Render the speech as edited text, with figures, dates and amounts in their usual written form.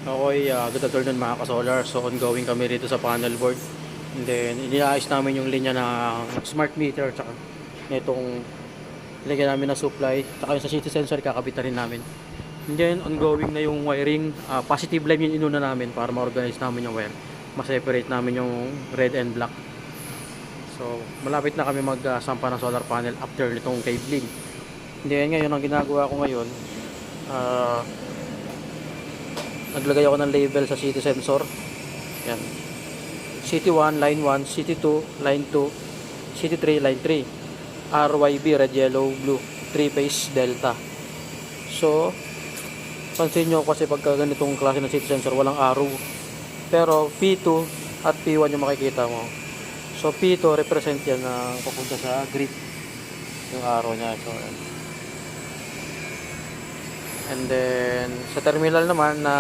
Okay, good afternoon mga ka-solar. So ongoing kami rito sa panel board. And then iniayos namin yung linya ng smart meter tsaka nitong ilagyan namin na supply tsaka yung sa city sensor kakabitan rin namin. And then ongoing na yung wiring, positive line yung inuna namin para ma-organize namin yung wire. Ma-separate namin yung red and black. So malapit na kami magsampa ng solar panel after nitong cabling. And then ngayon ang ginagawa ko ngayon, naglagay ako ng label sa city sensor. Yan. City 1, line 1, City 2, line 2, City 3, line 3. RYB, red, yellow, blue. 3-phase delta. So, pansin nyo kasi pagka ganitong klase ng city sensor, walang arrow. Pero P2 at P1 yung makikita mo. So, P2 represent yan na papunta sa grid. Yung arrow niya. So, yan. And then, sa terminal naman na